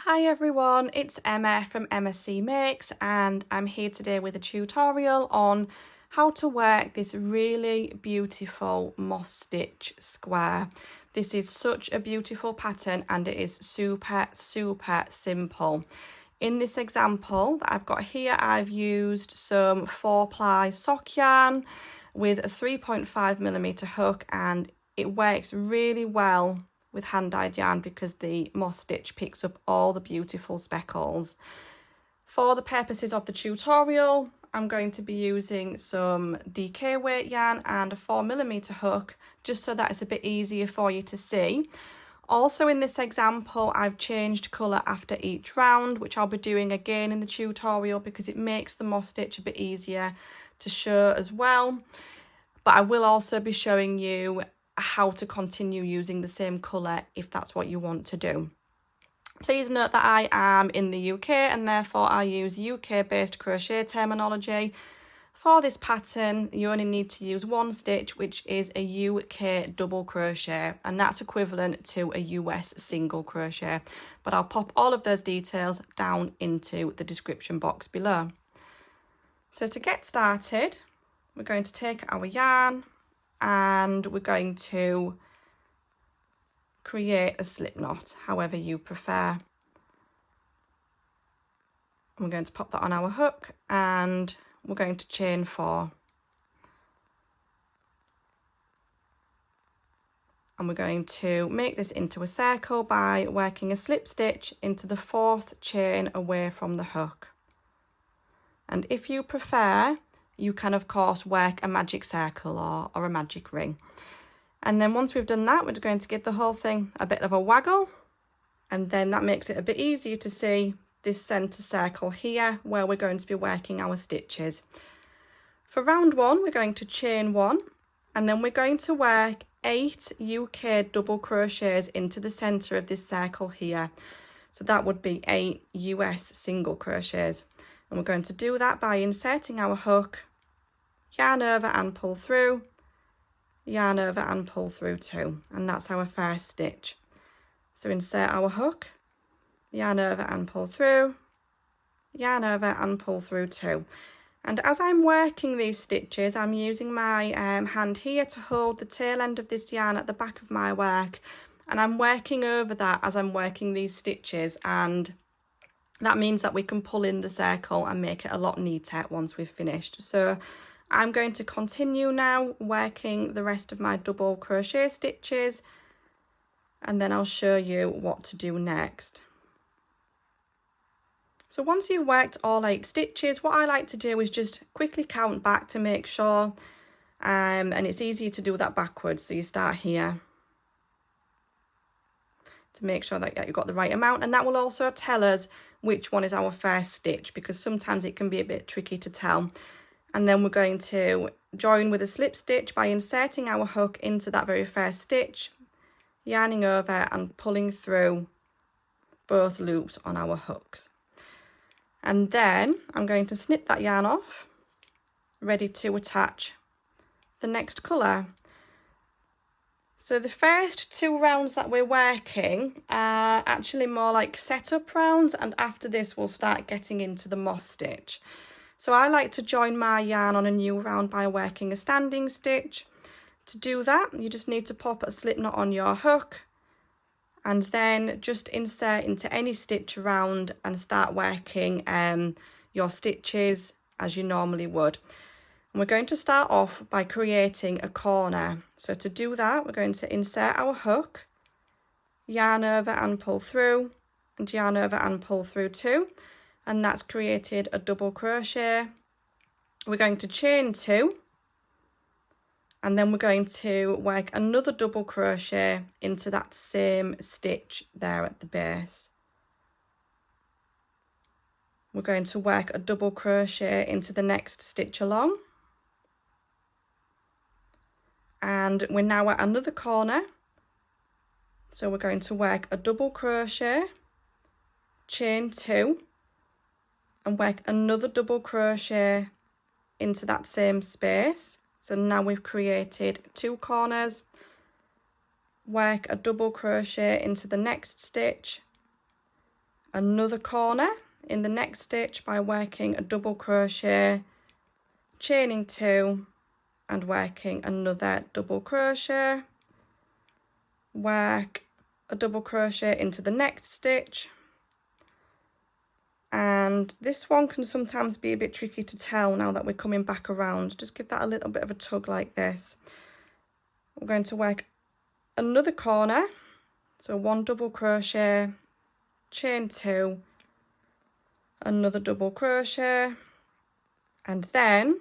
Hi everyone, it's Emma from MSC Makes and I'm here today with a tutorial on how to work this really beautiful moss stitch square. This is such a beautiful pattern and it is super simple. In this example that I've got here, I've used some 4-ply sock yarn with a 3.5mm hook, and it works really well with hand-dyed yarn because the moss stitch picks up all the beautiful speckles. For the purposes of the tutorial, I'm going to be using some DK weight yarn and a 4mm hook, just so that it's a bit easier for you to see. Also in this example, I've changed colour after each round, which I'll be doing again in the tutorial because it makes the moss stitch a bit easier to show as well. But I will also be showing you how to continue using the same colour if that's what you want to do. Please note that I am in the UK and therefore I use UK based crochet terminology. For this pattern, you only need to use one stitch, which is a UK double crochet, and that's equivalent to a US single crochet. But I'll pop all of those details down into the description box below. So to get started, we're going to take our yarn and we're going to create a slip knot, however you prefer. We're going to pop that on our hook and we're going to chain 4. And we're going to make this into a circle by working a slip stitch into the 4th chain away from the hook. And if you prefer, you can of course work a magic circle or a magic ring. And then once we've done that, we're going to give the whole thing a bit of a waggle, and then that makes it a bit easier to see this centre circle here where we're going to be working our stitches. For round 1, we're going to chain 1, and then we're going to work 8 UK double crochets into the centre of this circle here. So that would be 8 US single crochets. And we're going to do that by inserting our hook, yarn over and pull through, yarn over and pull through 2, and that's our first stitch. So insert our hook, yarn over and pull through, yarn over and pull through 2. And as I'm working these stitches, I'm using my hand here to hold the tail end of this yarn at the back of my work, and I'm working over that as I'm working these stitches, and that means that we can pull in the circle and make it a lot neater once we've finished. So I'm going to continue now working the rest of my double crochet stitches, and then I'll show you what to do next. So once you've worked all 8 stitches, what I like to do is just quickly count back to make sure, and it's easier to do that backwards. So you start here to make sure that you've got the right amount, and that will also tell us which one is our first stitch, because sometimes it can be a bit tricky to tell. And then we're going to join with a slip stitch by inserting our hook into that very first stitch, yarning over and pulling through both loops on our hooks. And then I'm going to snip that yarn off, ready to attach the next colour. So the first 2 rounds that we're working are actually more like setup rounds, and after this we'll start getting into the moss stitch. So I like to join my yarn on a new round by working a standing stitch. To do that, you just need to pop a slip knot on your hook and then just insert into any stitch around and start working your stitches as you normally would. And we're going to start off by creating a corner. So to do that, we're going to insert our hook, yarn over and pull through, and yarn over and pull through 2, and that's created a double crochet. We're going to chain 2, and then we're going to work another double crochet into that same stitch there at the base. We're going to work a double crochet into the next stitch along. And we're now at another corner. So we're going to work a double crochet, chain 2, and work another double crochet into that same space. So now we've created 2 corners, work a double crochet into the next stitch, another corner in the next stitch by working a double crochet, chaining 2 and working another double crochet, work a double crochet into the next stitch. And this one can sometimes be a bit tricky to tell now that we're coming back around. Just give that a little bit of a tug like this. We're going to work another corner, so 1 double crochet, chain 2, another double crochet, and then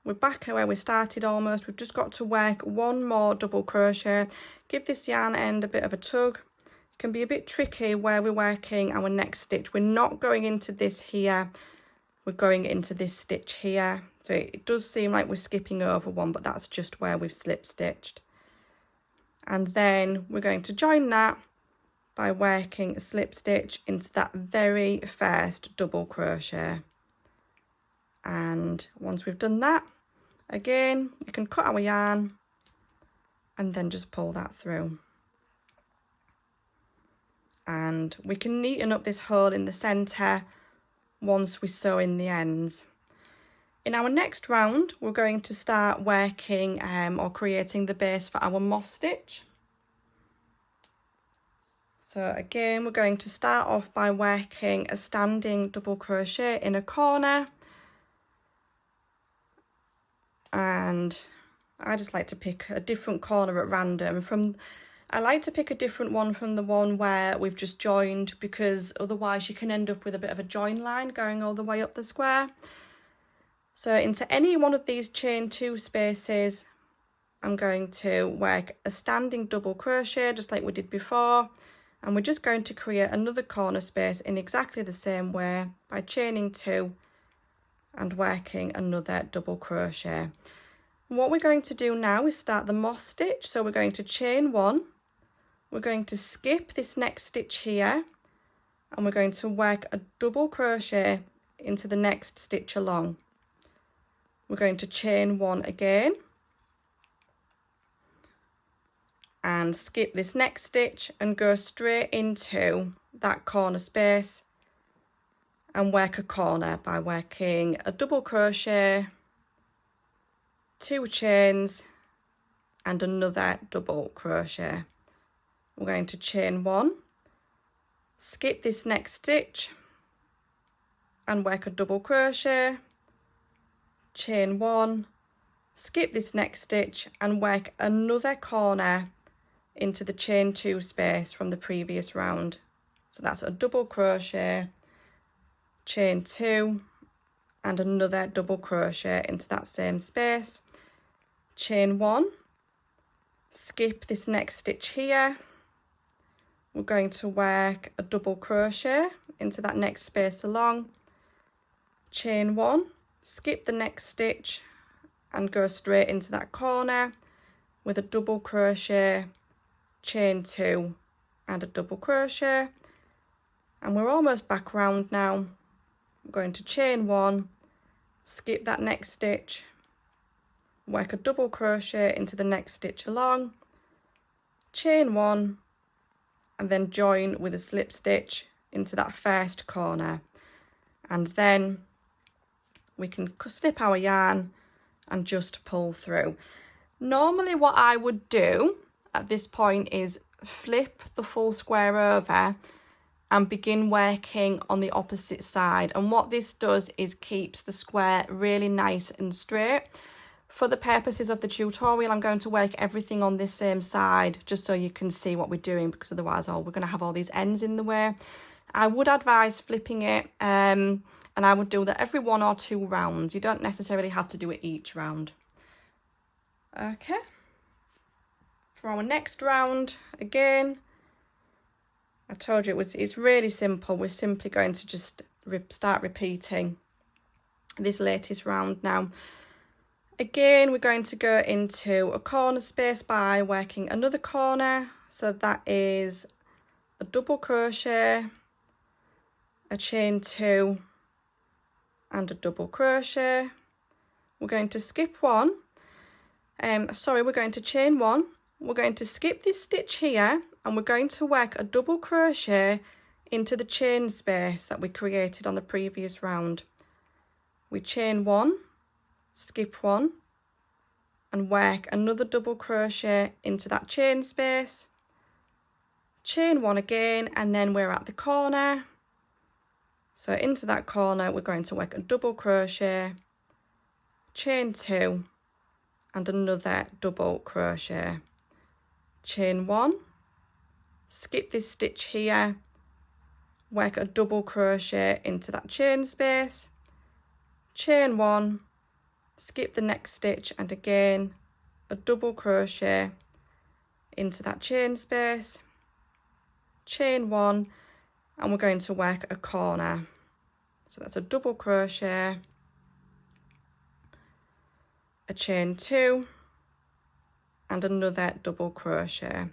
we're back where we started almost. We've just got to work 1 more double crochet. Give this yarn end a bit of a tug. It can be a bit tricky where we're working our next stitch. We're not going into this here, we're going into this stitch here. So it does seem like we're skipping over one, but that's just where we've slip stitched. And then we're going to join that by working a slip stitch into that very first double crochet. And once we've done that, again, we can cut our yarn and then just pull that through. And we can neaten up this hole in the centre once we sew in the ends. In our next round, we're going to start working or creating the base for our moss stitch. So again, we're going to start off by working a standing double crochet in a corner. And I just like to pick a different corner at random. I like to pick a different one from the one where we've just joined, because otherwise you can end up with a bit of a join line going all the way up the square. So into any one of these chain 2 spaces, I'm going to work a standing double crochet just like we did before, and we're just going to create another corner space in exactly the same way by chaining 2 and working another double crochet. What we're going to do now is start the moss stitch. So we're going to chain 1, we're going to skip this next stitch here, and we're going to work a double crochet into the next stitch along. We're going to chain 1 again and skip this next stitch and go straight into that corner space and work a corner by working a double crochet, 2 chains and another double crochet. We're going to chain 1, skip this next stitch and work a double crochet, chain 1, skip this next stitch and work another corner into the chain 2 space from the previous round. So that's a double crochet, chain 2 and another double crochet into that same space, chain 1, skip this next stitch here. We're going to work a double crochet into that next space along, chain 1, skip the next stitch and go straight into that corner with a double crochet, chain 2 and a double crochet. And we're almost back round now. I'm going to chain 1, skip that next stitch, work a double crochet into the next stitch along, chain 1 and then join with a slip stitch into that first corner, and then we can snip our yarn and just pull through. Normally what I would do at this point is flip the full square over and begin working on the opposite side, and what this does is keeps the square really nice and straight. For the purposes of the tutorial, I'm going to work everything on this same side just so you can see what we're doing, because otherwise we're going to have all these ends in the way. I would advise flipping it and I would do that every 1 or 2 rounds. You don't necessarily have to do it each round. Okay. For our next round, again, I told you it's really simple. We're simply going to just start repeating this latest round now. Again, we're going to go into a corner space by working another corner. So that is a double crochet, a chain 2 and a double crochet. We're going to skip 1. We're going to chain 1. We're going to skip this stitch here and we're going to work a double crochet into the chain space that we created on the previous round. We chain 1, skip 1, and work another double crochet into that chain space, chain 1 again, and then we're at the corner. So into that corner we're going to work a double crochet, chain 2, and another double crochet, chain 1, skip this stitch here, work a double crochet into that chain space, chain 1, skip the next stitch, and again a double crochet into that chain space, chain 1, and we're going to work a corner. So that's a double crochet, a chain 2, and another double crochet.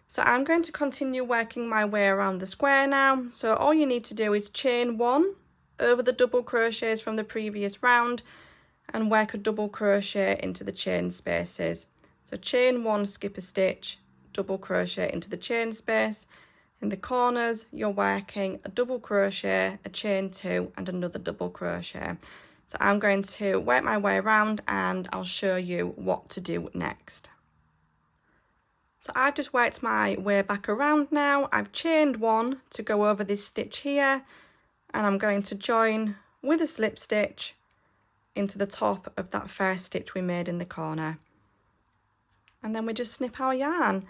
So I'm going to continue working my way around the square now. So all you need to do is chain 1 over the double crochets from the previous round and work a double crochet into the chain spaces. So chain 1, skip a stitch, double crochet into the chain space. In the corners you're working a double crochet, a chain 2, and another double crochet. So I'm going to work my way around and I'll show you what to do next. So I've just worked my way back around now. I've chained 1 to go over this stitch here, and I'm going to join with a slip stitch into the top of that first stitch we made in the corner. And then we just snip our yarn.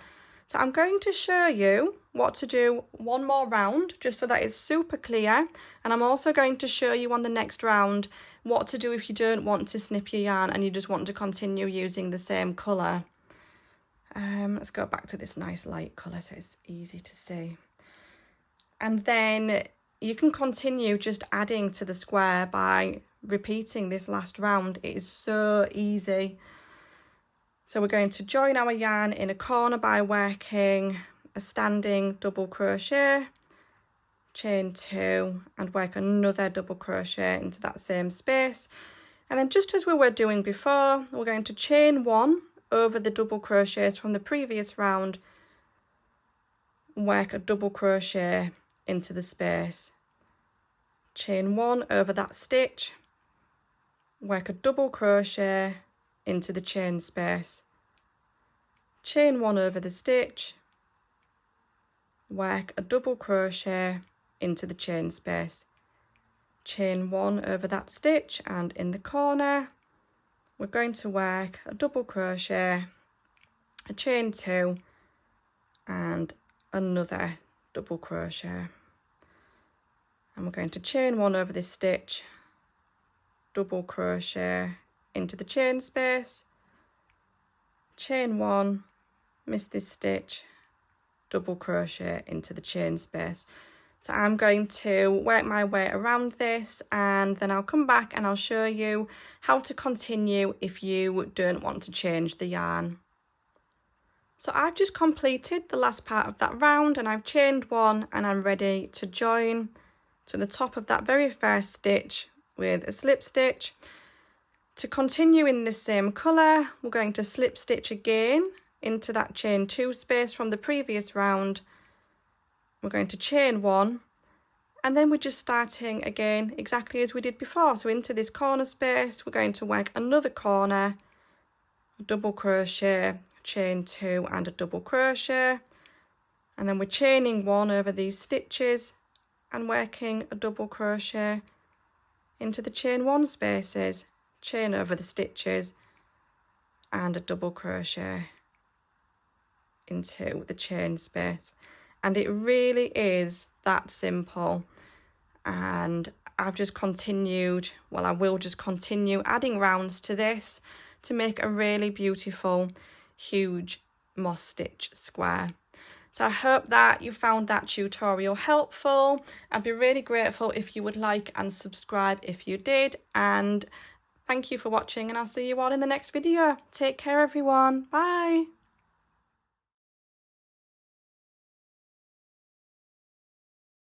So I'm going to show you what to do one more round, just so that it's super clear. And I'm also going to show you on the next round what to do if you don't want to snip your yarn and you just want to continue using the same colour. Let's go back to this nice light colour so it's easy to see. And then you can continue just adding to the square by repeating this last round. It is so easy. So we're going to join our yarn in a corner by working a standing double crochet, chain 2, and work another double crochet into that same space. And then just as we were doing before, we're going to chain 1 over the double crochets from the previous round, work a double crochet into the space, chain 1 over that stitch, work a double crochet into the chain space, chain 1 over the stitch, work a double crochet into the chain space, chain 1 over that stitch, and in the corner we're going to work a double crochet, a chain 2, and another double crochet. And we're going to chain 1 over this stitch, double crochet into the chain space, chain 1, miss this stitch, double crochet into the chain space. So I'm going to work my way around this, and then I'll come back and I'll show you how to continue if you don't want to change the yarn. So I've just completed the last part of that round, and I've chained 1 and I'm ready to join to the top of that very first stitch with a slip stitch. To continue in the same colour, we're going to slip stitch again into that chain 2 space from the previous round. We're going to chain 1, and then we're just starting again exactly as we did before. So into this corner space we're going to work another corner, a double crochet, chain 2, and a double crochet, and then we're chaining 1 over these stitches and working a double crochet into the chain 1 spaces, chain over the stitches, and a double crochet into the chain space. And it really is that simple. And I've just continued, well, I will just continue adding rounds to this to make a really beautiful, huge moss stitch square. So I hope that you found that tutorial helpful. I'd be really grateful if you would like and subscribe if you did. And thank you for watching, and I'll see you all in the next video. Take care, everyone. Bye.